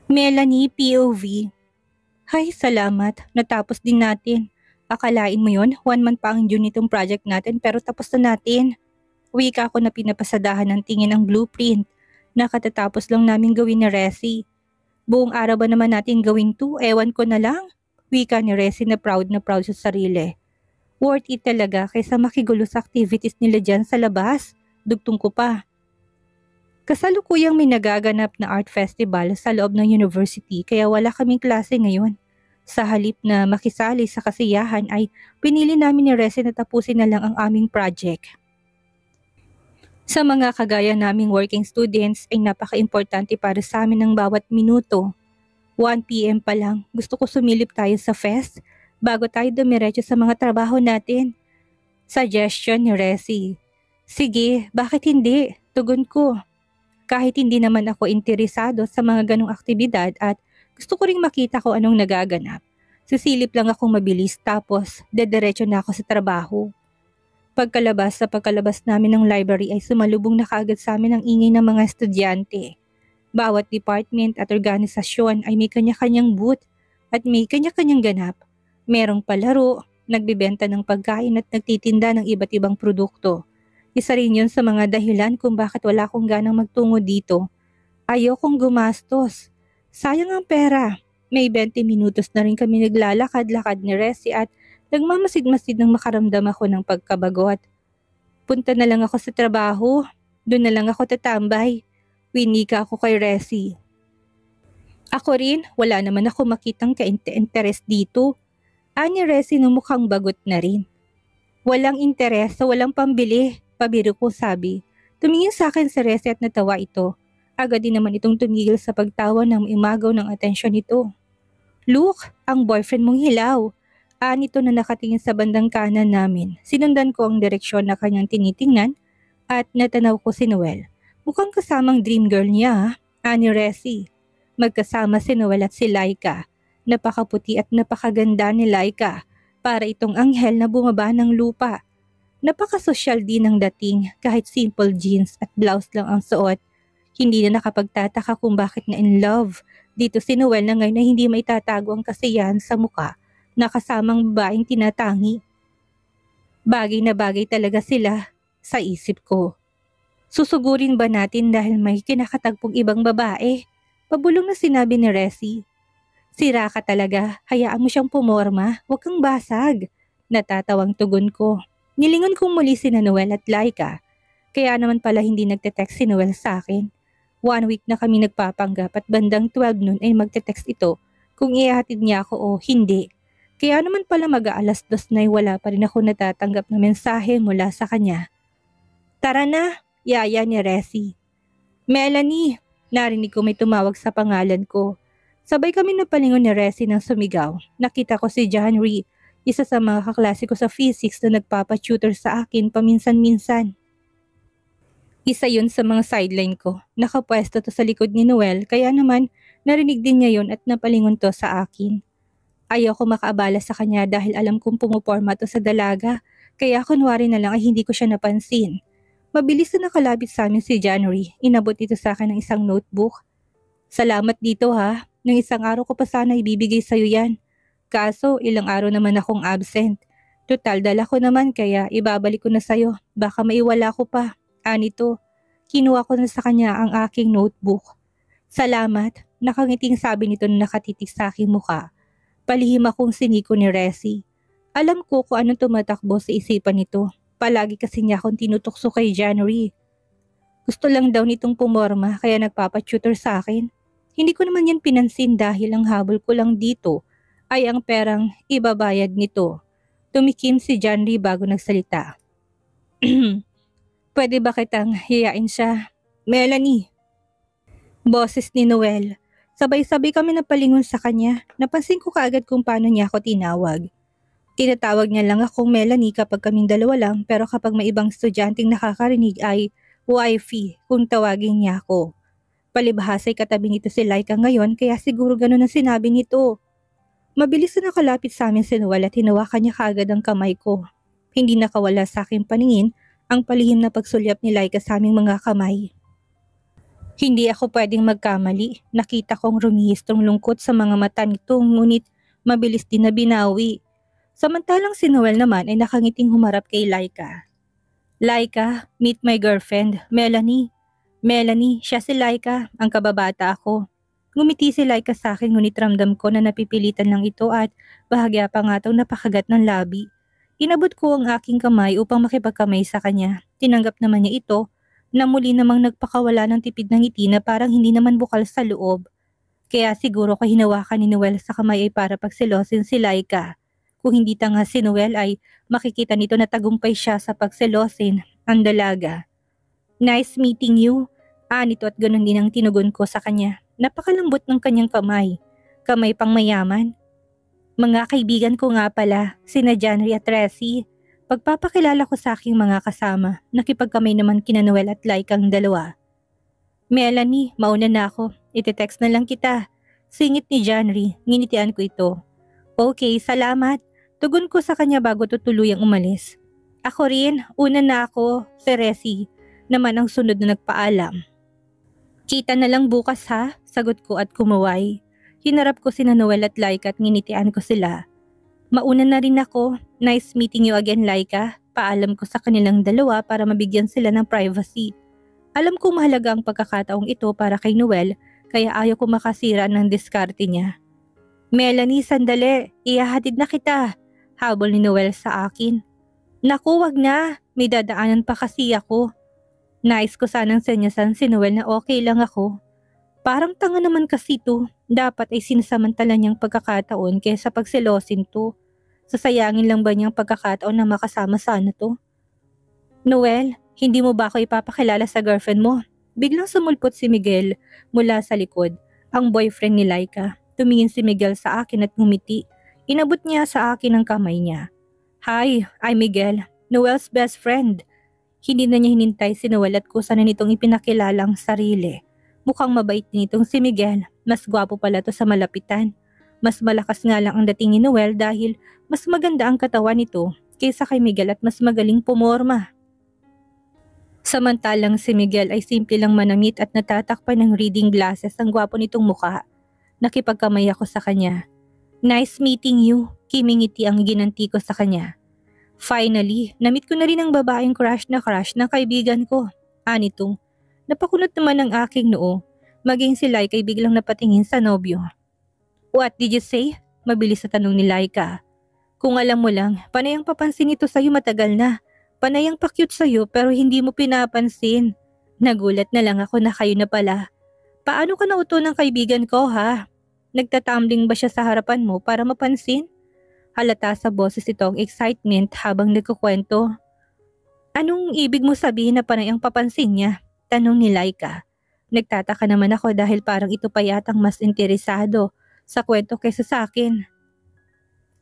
Melanie POV. Hay, salamat. Natapos din natin. Akalain mo yon, 1 month pa ang due nitong project natin pero tapos na natin. Wika ako na pinapasadahan ng tingin ang blueprint. Nakatatapos lang namin gawin ni Resi. Buong araw ba naman natin gawin to? Ewan ko na lang. Wika ni Resi na proud sa sarili. Worth it talaga kaysa makigulo sa activities nila dyan sa labas. Dugtong ko pa. Kasalukuyang may nagaganap na art festival sa loob ng university kaya wala kaming klase ngayon. Sa halip na makisali sa kasiyahan ay pinili namin ni Resi na tapusin na lang ang aming project. Sa mga kagaya naming working students ay napaka-importante para sa amin ang bawat minuto. 1 PM pa lang, gusto ko sumilip tayo sa fest bago tayo dumiretso sa mga trabaho natin. Suggestion ni Resi. Sige, bakit hindi? Tugon ko. Kahit hindi naman ako interesado sa mga ganong aktibidad at gusto ko ring makita ko anong nagaganap. Sisilip lang akong mabilis tapos dediretso na ako sa trabaho. Pagkalabas namin ng library ay sumalubong na kaagad sa amin ang ingay ng mga estudyante. Bawat department at organisasyon ay may kanya-kanyang booth at may kanya-kanyang ganap. Merong palaro, nagbibenta ng pagkain at nagtitinda ng iba't ibang produkto. Isa rin yun sa mga dahilan kung bakit wala akong ganang magtungo dito. Ayokong gumastos. Sayang ang pera. May 20 minutos na rin kami naglalakad-lakad ni Resi at nagmamasid-masid nang makaramdam ako ng pagkabagot. Punta na lang ako sa trabaho. Doon na lang ako tatambay. Winika ako kay Resi. Ako rin, wala naman ako makitang ka-interest dito. Ani Resi nung mukhang bagot na rin. Walang interes sa walang pambili. Pabiro ko sabi. Tumingin sa akin si Resi at natawa ito. Agad din naman itong tumigil sa pagtawa ng imagaw ng atensyon nito. Look, ang boyfriend mong hilaw. Nito na nakatingin sa bandang kanan namin. Sinundan ko ang direksyon na kanyang tinitingnan at natanaw ko si Noel. Mukhang kasamang dream girl niya, ani Resi. Magkasama si Noel at si Laika. Napakaputi at napakaganda ni Laika. Para itong anghel na bumaba ng lupa. Napakasosyal din ang dating kahit simple jeans at blouse lang ang suot. Hindi na nakapagtataka kung bakit na in love. Dito si Noel na ngayon na hindi maitatago ang kasiyahan sa muka na kasamang babaeng tinatangi. Bagay na bagay talaga sila sa isip ko. Susugurin ba natin dahil may kinakatagpong ibang babae? Pabulong na sinabi ni Resi. Sira ka talaga, hayaan mo siyang pumorma, huwag kang basag. Natatawang tugon ko. Nilingon kong muli si Noel at Laika. Kaya naman pala hindi nagte-text si Noel sa akin. 1 week na kami nagpapanggap at bandang 12 noon ay magte-text ito kung ihahatid niya ako o hindi. Kaya naman pala mag-aalas 2 na ay wala pa rin ako natatanggap na mensahe mula sa kanya. Tara na, yaya ni Resi. Melanie, narinig ko may tumawag sa pangalan ko. Sabay kami napalingon ni Resi nang sumigaw. Nakita ko si John Rhee. Isa sa mga kaklase ko sa physics na nagpapa-tutor sa akin paminsan-minsan. Isa yun sa mga sideline ko. Nakapwesto to sa likod ni Noel kaya naman narinig din niya yun at napalingon to sa akin. Ayaw ko makaabala sa kanya dahil alam kong pumuporma to sa dalaga kaya kunwari na lang ay hindi ko siya napansin. Mabilis na nakalapit sa amin si January. Inabot ito sa akin ng isang notebook. Salamat dito ha. Nang isang araw ko pa sana ibibigay sa'yo yan. Kaso, ilang araw naman akong absent. Total, dala ko naman kaya ibabalik ko na sa'yo. Baka maiwala ko pa. Anito, kinuha ko na sa kanya ang aking notebook. Salamat, nakangiting sabi nito na nakatitig sa aking muka. Palihim akong siniko ni Resi. Alam ko kung anong tumatakbo sa isipan nito. Palagi kasi niya akong tinutokso kay January. Gusto lang daw nitong pumorma kaya nagpapatutor sa akin. Hindi ko naman yan pinansin dahil ang habol ko lang dito ay ang perang ibabayad nito. Tumikim si January bago nagsalita. Pwede ba kitang hiyain siya? Melanie. Boses ni Noel. Sabay-sabay kami napalingon sa kanya. Napansin ko kaagad kung paano niya ako tinawag. Tinatawag niya lang akong Melanie kapag kaming dalawa lang pero kapag may ibang estudyanteng nakakarinig ay wifey kung tawagin niya ako. Palibhasa'y katabi nito si Laika ngayon kaya siguro ganun ang sinabi nito. Mabilis na nakalapit sa amin si Noel at hinawakan niya kaagad ang kamay ko. Hindi nakawala sa aking paningin ang palihim na pagsulyap ni Laika sa aming mga kamay. Hindi ako pwedeng magkamali. Nakita kong rumihistong lungkot sa mga mata nito ngunit mabilis din na binawi. Samantalang si Noel naman ay nakangiting humarap kay Laika. Laika, meet my girlfriend, Melanie. Melanie, siya si Laika, ang kababata ako. Ngumiti si Laika sa akin ngunit ramdam ko na napipilitan lang ito at bahagya pa nga itong napakagat ng labi. Inabot ko ang aking kamay upang makipagkamay sa kanya. Tinanggap naman niya ito na muli namang nagpakawala ng tipid ng ngiti na parang hindi naman bukal sa loob. Kaya siguro hinawakan ni Noel sa kamay ay para pagselosin si Laika. Kung hindi tanga si Noel ay makikita nito na tagumpay siya sa pagselosin ang dalaga. Nice meeting you. Nito at ganun din ang tinugon ko sa kanya. Napakalambot ng kanyang kamay. Kamay pang mayaman. Mga kaibigan ko nga pala, sina Janry at Resi. Pagpapakilala ko sa aking mga kasama, nakipagkamay naman kina Noel at Laika ang dalawa. Melanie, mauna na ako. Ite-text na lang kita. Singit ni Janry, nginitian ko ito. Okay, salamat. Tugon ko sa kanya bago tutuluyang umalis. Ako rin, una na ako, si Resi. Naman ang sunod na nagpaalam. Kita na lang bukas ha, sagot ko at kumaway. Hinarap ko sina Noel at Laika at nginitian ko sila. Mauna na rin ako. Nice meeting you again, Laika. Paalam ko sa kanilang dalawa para mabigyan sila ng privacy. Alam kong mahalaga ang pagkakataong ito para kay Noel kaya ayaw ko makasira ng diskarte niya. Melanie, sandali. Ihahatid na kita. Habol ni Noel sa akin. Naku, wag na. May dadaanan pa kasi ako. Nais ko sanang senyasan si Noel na okay lang ako. Parang tanga naman kasi to. Dapat ay sinasamantala niyang pagkakataon kaysa pagselosin to. Sasayangin lang ba niyang pagkakataon na makasama sana to? Noel, hindi mo ba ako ipapakilala sa girlfriend mo? Biglang sumulpot si Miguel mula sa likod, ang boyfriend ni Laika. Tumingin si Miguel sa akin at ngumiti. Inabot niya sa akin ang kamay niya. Hi, I'm Miguel, Noel's best friend. Hindi na niya hinintay si Noel at kusa na nitong ipinakilala ang sarili. Mukhang mabait nitong si Miguel, mas gwapo pala to sa malapitan. Mas malakas nga lang ang dating ni Noel dahil mas maganda ang katawan nito kaysa kay Miguel at mas magaling pumorma. Samantalang si Miguel ay simple lang manamit at natatakpan ng reading glasses ang gwapo nitong mukha. Nakipagkamay ako sa kanya. Nice meeting you, kimingiti ang ginanti ko sa kanya. Finally, namit ko na rin ang babaeng crush na kaibigan ko. Nitong, napakunot naman ang aking noo. Maging si Laika ay biglang napatingin sa nobyo. What did you say? Mabilis sa tanong ni Laika. Kung alam mo lang, panay ang papansin ito sa'yo matagal na. Panay ang pa-cute sa'yo pero hindi mo pinapansin. Nagulat na lang ako na kayo na pala. Paano ka nauto ng kaibigan ko ha? Nagtatumbling ba siya sa harapan mo para mapansin? Halata sa boses ito ang excitement habang nagkukwento. Anong ibig mo sabihin na panay ang papansin niya? Tanong ni Laika. Nagtataka naman ako dahil parang ito pa yatang mas interesado sa kwento kaysa sa akin.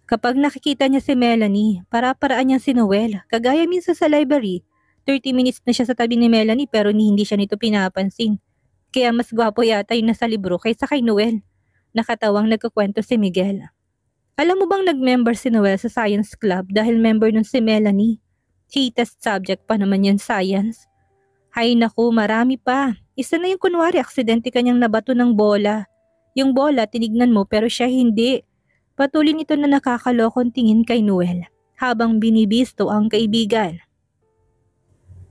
Kapag nakikita niya si Melanie, para-paraan niya si Noel. Kagaya minsan sa library, 30 minutes na siya sa tabi ni Melanie pero hindi siya nito pinapansin. Kaya mas gwapo yata yung nasa libro kaysa kay Noel. Nakatawang nagkukwento si Miguel. Alam mo bang nag-member si Noel sa science club dahil member nun si Melanie? Test subject pa naman yan science. Hay naku, marami pa. Isa na yung kunwari aksidente kanyang nabato ng bola. Yung bola tinignan mo pero siya hindi. Patuloy nito na nakakalokong tingin kay Noel habang binibisto ang kaibigan.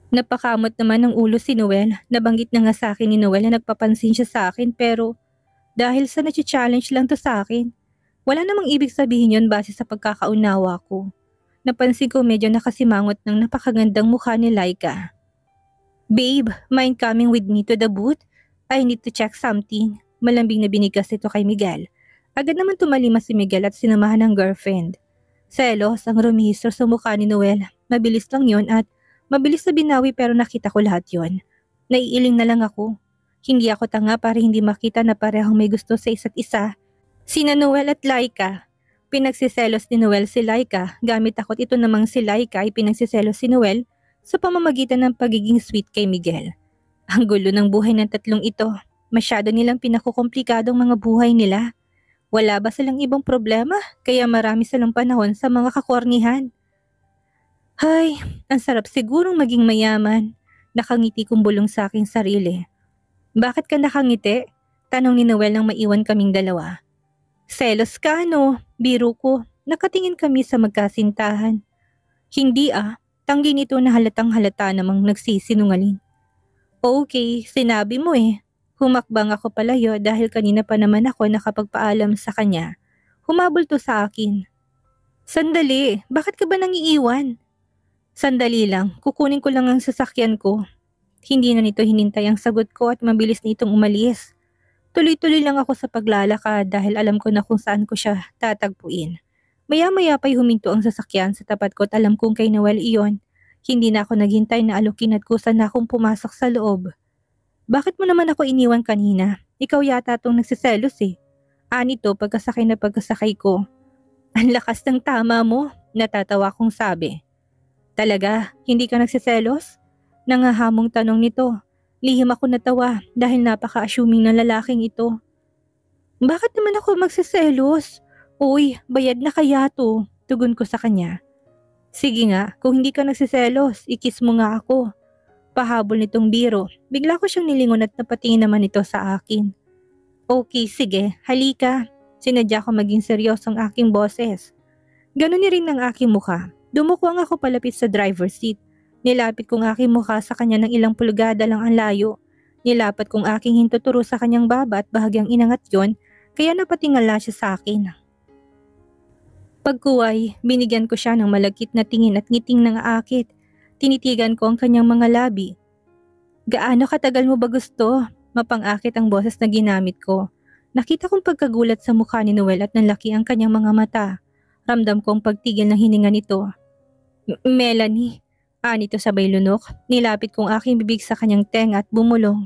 Napakamot naman ng ulo si Noel. Nabanggit na nga sa akin ni Noel na nagpapansin siya sa akin pero dahil sa na-challenge lang to sa akin. Wala namang ibig sabihin yon base sa pagkakaunawa ko. Napansin ko medyo nakasimangot ng napakagandang mukha ni Laika. Babe, mind coming with me to the booth? I need to check something. Malambing na binigas ito kay Miguel. Agad naman tumalima si Miguel at sinamahan ng girlfriend. Selos ang rumihistro sa mukha ni Noel. Mabilis lang yon at mabilis na binawi pero nakita ko lahat yon. Naiiling na lang ako. Hindi ako tanga para hindi makita na parehong may gusto sa isa't isa. Sina Noel at Laika. Pinagsiselos ni Noel si Laika gamit takot ito namang si Laika ay pinagsiselos si Noel sa pamamagitan ng pagiging sweet kay Miguel. Ang gulo ng buhay ng tatlong ito. Masyado nilang pinakukomplikadong mga buhay nila. Wala ba silang ibang problema kaya marami silang panahon sa mga kakornihan? Hay, ang sarap sigurong maging mayaman. Nakangiti kong bulong sa aking sarili. Bakit ka nakangiti? Tanong ni Noel nang maiwan kaming dalawa. Selos ka ano? Biro ko. Nakatingin kami sa magkasintahan. Hindi tanggi nito na halatang halata namang nagsisinungaling. Okay, sinabi mo eh. Humakbang ako palayo dahil kanina pa naman ako nakapagpaalam sa kanya. Humabol to sa akin. Sandali, bakit ka ba nangiiwan? Sandali lang, kukunin ko lang ang sasakyan ko. Hindi na nito hinintay ang sagot ko at mabilis na itong umalis. Tuloy-tuloy lang ako sa paglalakad dahil alam ko na kung saan ko siya tatagpuin. Maya-maya pa'y huminto ang sasakyan sa tapat ko at alam kong kay Noel iyon. Hindi na ako naghintay na alukin at kusa na akong pumasok sa loob. Bakit mo naman ako iniwan kanina? Ikaw yata itong nagsiselos eh. Anito pagkasakay ko. Ang lakas ng tama mo, natatawa kong sabi. Talaga, hindi ka nagsiselos? Nangahamong tanong nito. Lihim ako natawa dahil napaka-assuming ng lalaking ito. Bakit naman ako magsiselos? Uy, bayad na kaya to, tugon ko sa kanya. Sige nga, kung hindi ka nagsiselos, ikis mo nga ako. Pahabol nitong biro, bigla ko siyang nilingon at napatingin naman ito sa akin. Okay, sige, halika. Sinadya ko maging seryosong aking boses. Ganon ni rin ang aking mukha. Dumukwang ako palapit sa driver's seat. Nilapit kong aking mukha sa kanya ng ilang pulgada lang ang layo. Nilapat kong aking hintuturo sa kanyang baba at bahagyang inangat yon, kaya napatingala siya sa akin. Pagkuway, binigyan ko siya ng malagkit na tingin at ngiting ng aakit. Tinitigan ko ang kanyang mga labi. Gaano katagal mo ba gusto? Mapang-akit ang boses na ginamit ko. Nakita kong pagkagulat sa mukha ni Noel at nanlaki ang kanyang mga mata. Ramdam ko ang pagtigil ng hininga nito. Melanie, anito sabay lunok. Nilapit kong aking bibig sa kanyang tenga at bumulong.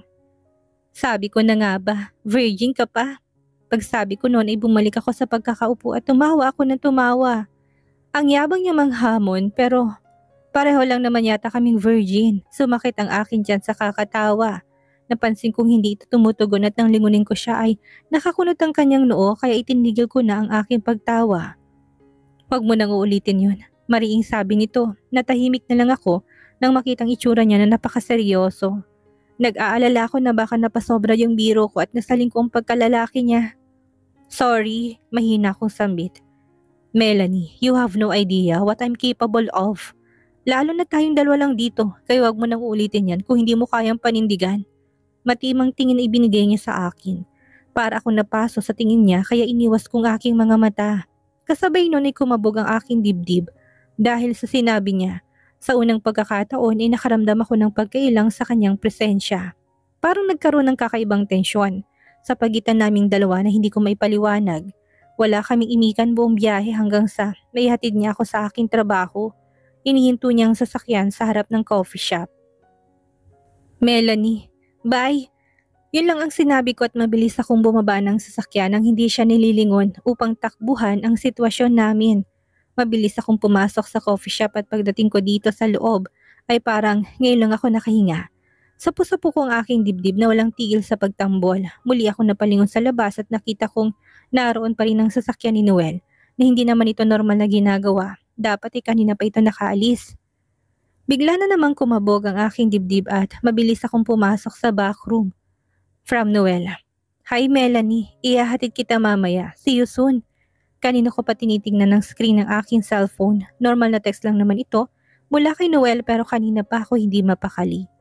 Sabi ko na nga ba, virgin ka pa? Pagsabi ko noon ay bumalik ako sa pagkakaupo at tumawa ako ng tumawa. Ang yabang niya manghamon pero pareho lang naman yata kaming virgin. Sumakit ang akin dyan sa kakatawa. Napansin kong hindi ito tumutugon at nang lingunin ko siya ay nakakunot ang kanyang noo kaya itinigil ko na ang aking pagtawa. Huwag mo nang uulitin yun. Mariing sabi nito. Natahimik na lang ako nang makitang itsura niya na napakaseryoso. Nag-aalala ako na baka napasobra yung biro ko at nasaling ko ang pagkalalaki niya. Sorry, mahina akong sambit. Melanie, you have no idea what I'm capable of. Lalo na tayong dalawa lang dito, kaya wag mo nang uulitin yan kung hindi mo kayang panindigan. Matimang tingin na ibinigay niya sa akin. Para akong napaso sa tingin niya kaya iniwas kong aking mga mata. Kasabay nun ay kumabog ang aking dibdib dahil sa sinabi niya. Sa unang pagkakataon ay nakaramdam ako ng pagkailang sa kanyang presensya. Parang nagkaroon ng kakaibang tensyon sa pagitan naming dalawa na hindi ko maipaliwanag. Wala kaming imikan buong biyahe hanggang sa maihatid niya ako sa aking trabaho. Inihinto niya ang sasakyan sa harap ng coffee shop. Melanie, bye! Yun lang ang sinabi ko at mabilis akong bumaba ng sasakyan nang hindi siya nililingon upang takbuhan ang sitwasyon namin. Mabilis akong pumasok sa coffee shop at pagdating ko dito sa loob ay parang ngayon lang ako nakahinga. Sapu-sapu ko ang aking dibdib na walang tigil sa pagtambol. Muli ako napalingon sa labas at nakita kong naroon pa rin ang sasakyan ni Noel na hindi naman ito normal na ginagawa. Dapat kanina pa ito nakaalis. Bigla na namang kumabog ang aking dibdib at mabilis akong pumasok sa backroom. From Noel. Hi Melanie, ihahatid kita mamaya. See you soon. Kanina ko pa tinitingnan ng screen ng aking cellphone. Normal na text lang naman ito mula kay Noel pero kanina pa ako hindi mapakali.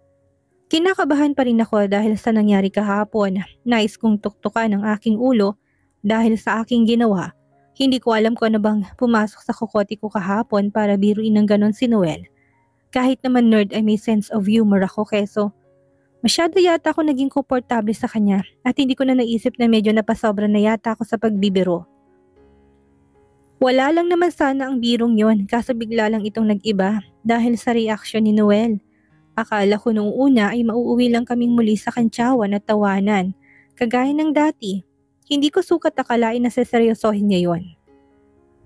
Kinakabahan pa rin ako dahil sa nangyari kahapon. Nais kong tuktukan ang aking ulo dahil sa aking ginawa. Hindi ko alam kung ano bang pumasok sa kokote ko kahapon para biruin ng ganon si Noel. Kahit naman nerd ay may sense of humor ako keso. Masyado yata ako naging komportable sa kanya at hindi ko na naisip na medyo napasobra na yata ako sa pagbibiro. Wala lang naman sana ang birong yon kaso bigla lang itong nag-iba dahil sa reaksyon ni Noel. Akala ko noong una ay mauuwi lang kaming muli sa kantsawan at tawanan. Kagaya ng dati, hindi ko sukat akalain na seseryosohin niya yon.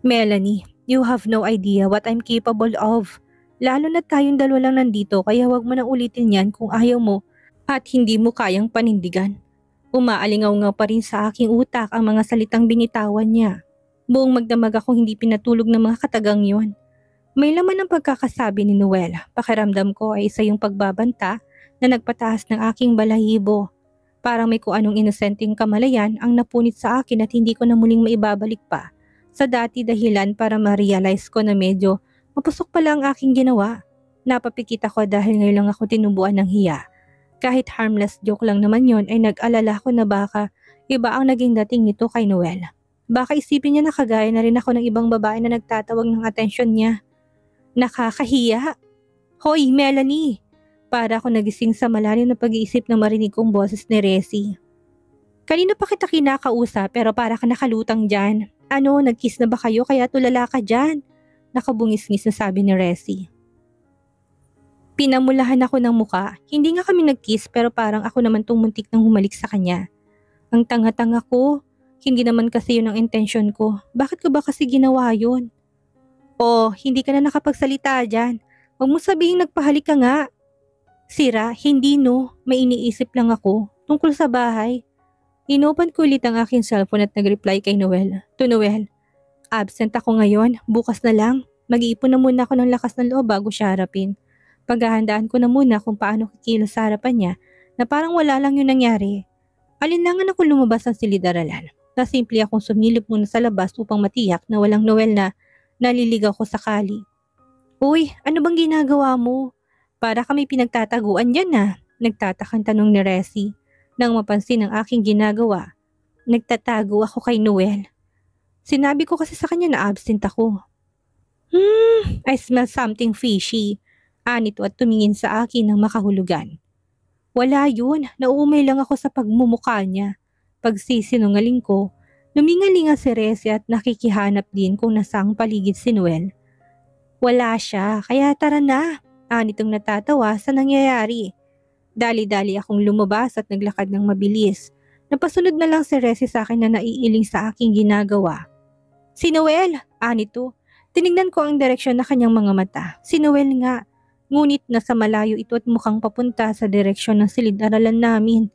Melanie, you have no idea what I'm capable of. Lalo na tayong dalawa lang nandito kaya wag mo nang ulitin yan kung ayaw mo at hindi mo kayang panindigan. Umaalingaw-ngaw pa rin sa aking utak ang mga salitang binitawan niya. Buong magdamag akong hindi pinatulog ng mga katagang yon. May laman ng pagkakasabi ni Noel. Pakiramdam ko ay isa yung pagbabanta na nagpataas ng aking balahibo. Parang may kung anong inosenteng kamalayan ang napunit sa akin at hindi ko na muling maibabalik pa sa dati dahilan para ma-realize ko na medyo mapusok pala ang aking ginawa. Napapikit ako dahil ngayon lang ako tinubuan ng hiya. Kahit harmless joke lang naman yon ay nag-alala ko na baka iba ang naging dating nito kay Noel. Baka isipin niya na kagaya na rin ako ng ibang babae na nagtatawag ng atensyon niya. Nakakahiya. Hoy, Melanie! Para ako nagising sa malalim na pag-iisip na marinig kong boses ni Resi. Kanina pa kita kinakausap pero para ka nakalutang dyan. Ano, nag-kiss na ba kayo kaya tulala ka dyan? Nakabungis-ngis na sabi ni Resi. Pinamulahan ako ng muka. Hindi nga kami nag-kiss pero parang ako naman tong muntik nang humalik sa kanya. Ang tanga-tanga ko. Hindi naman kasi yun ang intensyon ko. Bakit ko ba kasi ginawa yun? Oh, hindi ka na nakapagsalita dyan. Huwag mo sabihin nagpahalik ka nga. Sira, hindi no. May iniisip lang ako tungkol sa bahay. Inopen ko ulit ang aking cellphone at nag-reply kay Noel. To Noel, absent ako ngayon. Bukas na lang. Mag-iipon na muna ako ng lakas ng loob bago siya harapin. Paghahandaan ko na muna kung paano kikilos sa harapan niya na parang wala lang yung nangyari. Alinlangan ako lumabas ng silid-aralan. Na simple akong sumilip muna sa labas upang matiyak na walang Noel na naliligaw ko sakali. Uy, ano bang ginagawa mo? Para kami pinagtataguan dyan na. Nagtatakang tanong ni Resi. Nang mapansin ang aking ginagawa. Nagtatago ako kay Noel. Sinabi ko kasi sa kanya na absent ako. I smell something fishy. Anito at tumingin sa akin ng makahulugan. Wala yun, nauumay lang ako sa pagmumukha niya. Pagsisinungaling ko, lumingalinga si Resi at nakikihanap din kung nasaang paligid si Noel. Wala siya, kaya tara na. Anitong natatawa sa nangyayari. Dali-dali akong lumabas at naglakad ng mabilis. Napasunod na lang si Resi sa akin na naiiling sa aking ginagawa. Si Noel, anito. Tinignan ko ang direksyon na kanyang mga mata. Si Noel nga. Ngunit nasa malayo ito at mukhang papunta sa direksyon ng silid-aralan namin.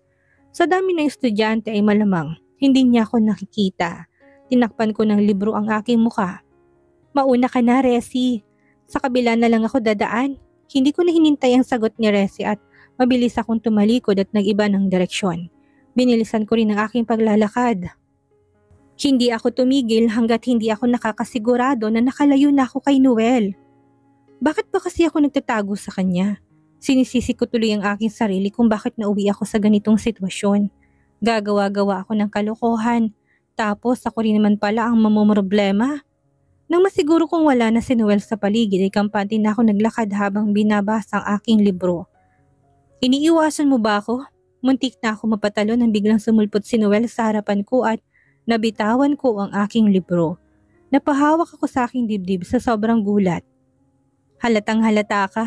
Sa dami ng estudyante ay malamang, hindi niya ako nakikita. Tinakpan ko ng libro ang aking muka. Mauna ka na, Resi. Sa kabila na lang ako dadaan. Hindi ko na hinintay ang sagot ni Resi at mabilis akong tumalikod at nag-iba ng direksyon. Binilisan ko rin ang aking paglalakad. Hindi ako tumigil hanggat hindi ako nakakasigurado na nakalayo na ako kay Noel. Bakit ba kasi ako nagtatago sa kanya? Sinisisi ko tuloy ang aking sarili kung bakit nauwi ako sa ganitong sitwasyon. Gagawa-gawa ako ng kalokohan, tapos ako rin naman pala ang mamumroblema. Nang masiguro kong wala na si Noel sa paligid ay kampante na ako naglakad habang binabasa ang aking libro. Iniiwasan mo ba ako? Muntik na ako mapatalo nang biglang sumulpot si Noel sa harapan ko at nabitawan ko ang aking libro. Napahawak ako sa aking dibdib sa sobrang gulat. Halatang halata ka.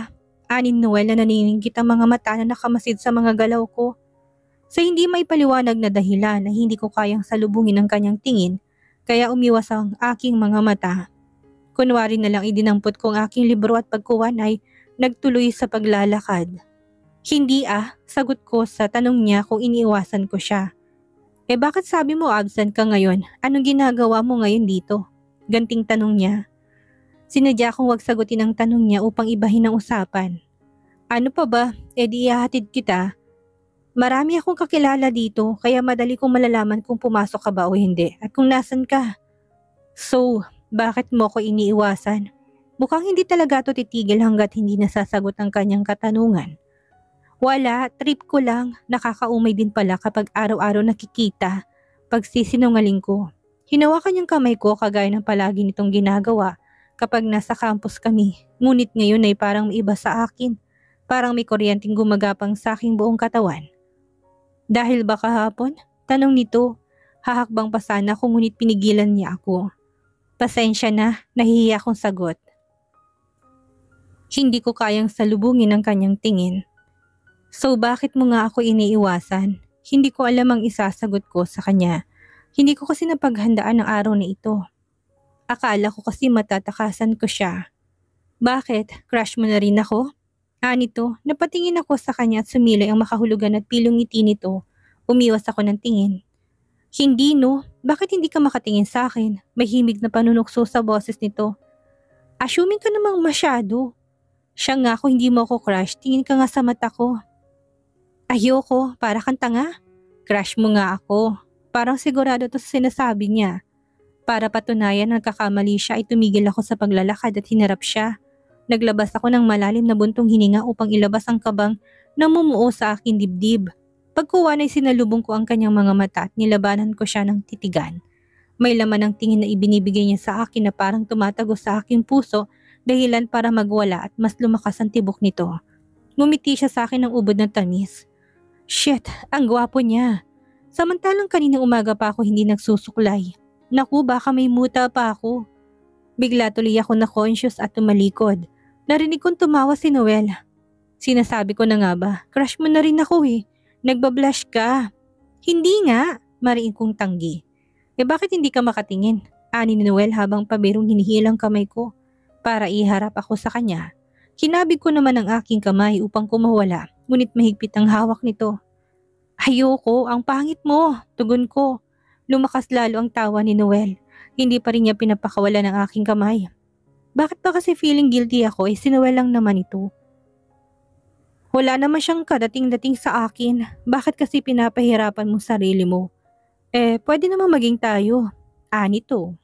Anin Noel na naniningkit ang mga mata na nakamasid sa mga galaw ko. Sa hindi may paliwanag na dahilan na hindi ko kayang salubungin ang kanyang tingin, kaya umiwas ang aking mga mata. Kunwari na lang idinampot ko ang aking libro at pagkuwan ay nagtuloy sa paglalakad. Hindi sagot ko sa tanong niya kung iniiwasan ko siya. Bakit sabi mo absent ka ngayon? Anong ginagawa mo ngayon dito? Ganting tanong niya. Sinadya kong wag sagutin ang tanong niya upang ibahin ang usapan. Ano pa ba? Di ihahatid kita. Marami akong kakilala dito kaya madali kong malalaman kung pumasok ka ba o hindi at kung nasan ka. So, bakit mo ko iniiwasan? Mukhang hindi talaga to titigil hanggat hindi nasasagot ang kanyang katanungan. Wala, trip ko lang. Nakakaumay din pala kapag araw-araw nakikita. Pagsisinungaling ko. Hinawakan niyang kamay ko kagaya ng palagi nitong ginagawa kapag nasa campus kami. Ngunit ngayon ay parang may iba sa akin. Parang may kuryenteng gumagapang sa aking buong katawan. Dahil ba kahapon? Tanong nito. Hahakbang pa sana ako ngunit pinigilan niya ako. Pasensya na, nahihiya akong sagot. Hindi ko kayang salubungin ang kanyang tingin. So bakit mo nga ako iniiwasan? Hindi ko alam ang isasagot ko sa kanya. Hindi ko kasi napaghandaan ang araw na ito. Akala ko kasi matatakasan ko siya. Bakit? Crush mo na rin ako? Nito, napatingin ako sa kanya at sumilay ang makahulugan at pilong ngiti nito. Umiwas ako ng tingin. Hindi no, bakit hindi ka makatingin sa akin? May himig na panunukso sa boses nito. Assuming ka namang masyado. Siya nga kung hindi mo ako crush, tingin ka nga sa mata ko. Ayoko, para kang tanga. Crush mo nga ako. Parang sigurado to sa sinasabi niya. Para patunayan na nagkakamali siya ay tumigil ako sa paglalakad at hinarap siya. Naglabas ako ng malalim na buntong hininga upang ilabas ang kabang na mumuo sa aking dibdib. Pagkuha ay sinalubong ko ang kanyang mga mata at nilabanan ko siya ng titigan. May laman ng tingin na ibinibigay niya sa akin na parang tumatago sa aking puso, dahilan para magwala at mas lumakas ang tibok nito. Ngumiti siya sa akin ng ubod ng tamis. Shit, ang gwapo niya. Samantalang kaninang umaga pa ako hindi nagsusuklay. Naku, baka may muta pa ako. Bigla tuloy ako na conscious at tumalikod. Narinig kong tumawa si Noel. Sinasabi ko na nga ba, crush mo na rin ako eh. Nagbablush ka. Hindi nga, mariin kong tanggi. Bakit hindi ka makatingin? Ani ni Noel habang pabirong hinihilang kamay ko para iharap ako sa kanya. Kinabig ko naman ang aking kamay upang kumawala, ngunit mahigpit ang hawak nito. Ayoko, ang pangit mo, tugon ko. Lumakas lalo ang tawa ni Noel. Hindi pa rin niya pinapakawala ng aking kamay. Bakit ba kasi feeling guilty ako si Noel lang naman ito? Wala naman siyang kadating-dating sa akin. Bakit kasi pinapahirapan mo sarili mo? Pwede naman maging tayo. Ani to.